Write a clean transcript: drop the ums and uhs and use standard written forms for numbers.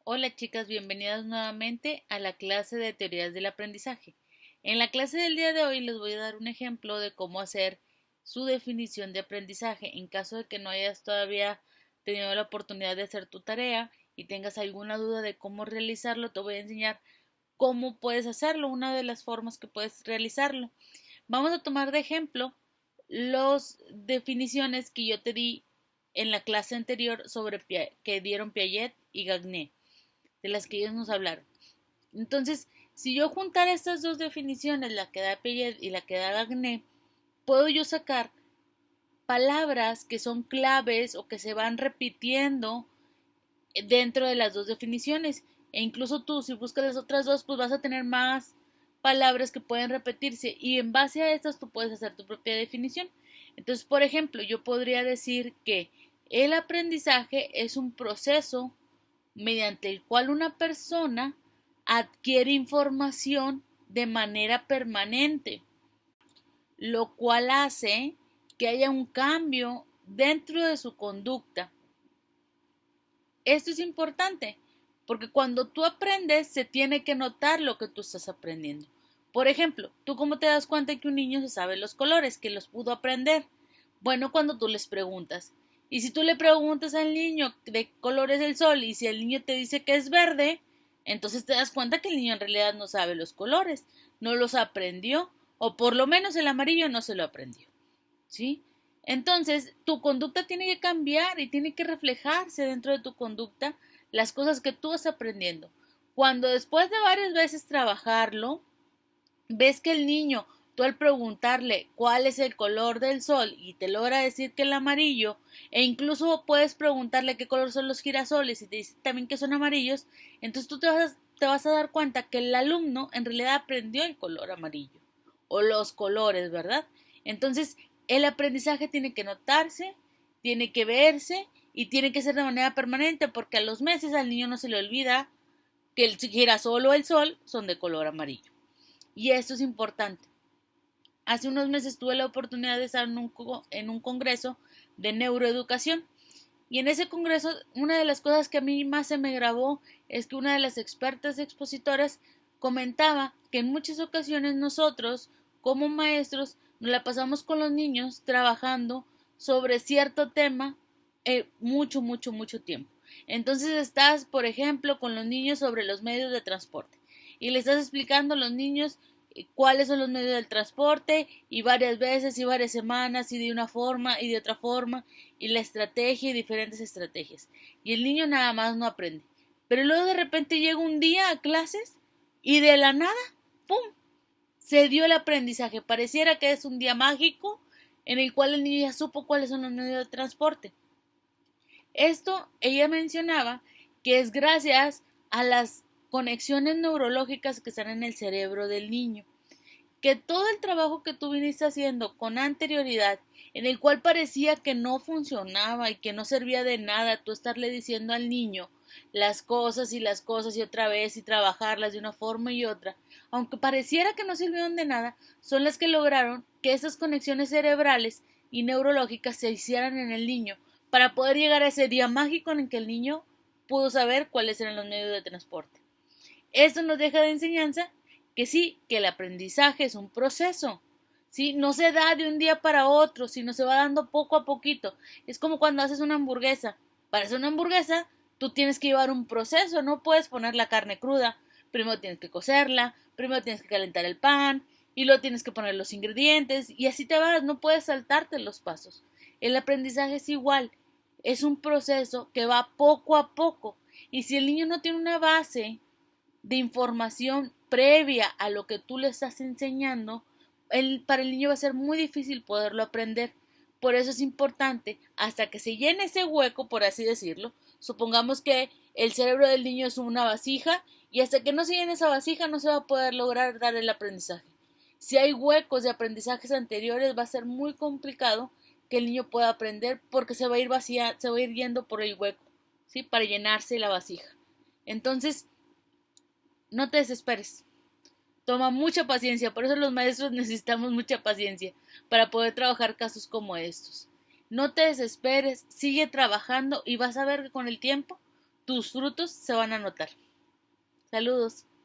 Hola chicas, bienvenidas nuevamente a la clase de teorías del aprendizaje. En la clase del día de hoy les voy a dar un ejemplo de cómo hacer su definición de aprendizaje. En caso de que no hayas todavía tenido la oportunidad de hacer tu tarea y tengas alguna duda de cómo realizarlo, te voy a enseñar cómo puedes hacerlo, una de las formas que puedes realizarlo. Vamos a tomar de ejemplo las definiciones que yo te di en la clase anterior sobre que dieron Piaget y Gagné, de las que ellos nos hablaron. Entonces, si yo juntara estas dos definiciones, la que da Piaget y la que da Gagné, puedo yo sacar palabras que son claves o que se van repitiendo dentro de las dos definiciones. E incluso tú, si buscas las otras dos, pues vas a tener más palabras que pueden repetirse y en base a estas tú puedes hacer tu propia definición. Entonces, por ejemplo, yo podría decir que el aprendizaje es un proceso mediante el cual una persona adquiere información de manera permanente, lo cual hace que haya un cambio dentro de su conducta. Esto es importante porque cuando tú aprendes se tiene que notar lo que tú estás aprendiendo. Por ejemplo, ¿tú cómo te das cuenta que un niño se sabe los colores, que los pudo aprender? Bueno, cuando tú les preguntas. Y si tú le preguntas al niño de color es el sol y si el niño te dice que es verde, entonces te das cuenta que el niño en realidad no sabe los colores, no los aprendió, o por lo menos el amarillo no se lo aprendió. ¿Sí? Entonces, tu conducta tiene que cambiar y tiene que reflejarse dentro de tu conducta las cosas que tú vas aprendiendo. Cuando después de varias veces trabajarlo, ves que el niño, tú al preguntarle cuál es el color del sol y te logra decir que el amarillo, e incluso puedes preguntarle qué color son los girasoles y te dice también que son amarillos, entonces tú te vas a dar cuenta que el alumno en realidad aprendió el color amarillo o los colores, ¿verdad? Entonces, el aprendizaje tiene que notarse, tiene que verse y tiene que ser de manera permanente porque a los meses al niño no se le olvida que el girasol o el sol son de color amarillo. Y esto es importante. Hace unos meses tuve la oportunidad de estar en un congreso de neuroeducación y en ese congreso una de las cosas que a mí más se me grabó es que una de las expertas expositoras comentaba que en muchas ocasiones nosotros como maestros nos la pasamos con los niños trabajando sobre cierto tema mucho tiempo. Entonces estás, por ejemplo, con los niños sobre los medios de transporte y le estás explicando a los niños cuáles son los medios del transporte y varias veces y varias semanas y de una forma y de otra forma y la estrategia y diferentes estrategias. Y el niño nada más no aprende. Pero luego de repente llega un día a clases y de la nada, ¡pum!, se dio el aprendizaje. Pareciera que es un día mágico en el cual el niño ya supo cuáles son los medios de transporte. Esto ella mencionaba que es gracias a las conexiones neurológicas que están en el cerebro del niño, que todo el trabajo que tú viniste haciendo con anterioridad, en el cual parecía que no funcionaba y que no servía de nada tú estarle diciendo al niño las cosas y otra vez y trabajarlas de una forma y otra, aunque pareciera que no sirvieron de nada, son las que lograron que esas conexiones cerebrales y neurológicas se hicieran en el niño para poder llegar a ese día mágico en el que el niño pudo saber cuáles eran los medios de transporte. Esto nos deja de enseñanza que sí, que el aprendizaje es un proceso, ¿sí? No se da de un día para otro, sino se va dando poco a poquito. Es como cuando haces una hamburguesa. Para hacer una hamburguesa, tú tienes que llevar un proceso, no puedes poner la carne cruda. Primero tienes que cocerla, primero tienes que calentar el pan, y luego tienes que poner los ingredientes, y así te vas, no puedes saltarte los pasos. El aprendizaje es igual, es un proceso que va poco a poco. Y si el niño no tiene una base de información previa a lo que tú le estás enseñando, para el niño va a ser muy difícil poderlo aprender. Por eso es importante, hasta que se llene ese hueco, por así decirlo, supongamos que el cerebro del niño es una vasija y hasta que no se llene esa vasija no se va a poder lograr dar el aprendizaje. Si hay huecos de aprendizajes anteriores va a ser muy complicado que el niño pueda aprender porque se va a ir vacía, se va a ir yendo por el hueco, ¿sí? Para llenarse la vasija. Entonces, no te desesperes. Toma mucha paciencia, por eso los maestros necesitamos mucha paciencia para poder trabajar casos como estos. No te desesperes, sigue trabajando y vas a ver que con el tiempo tus frutos se van a notar. Saludos.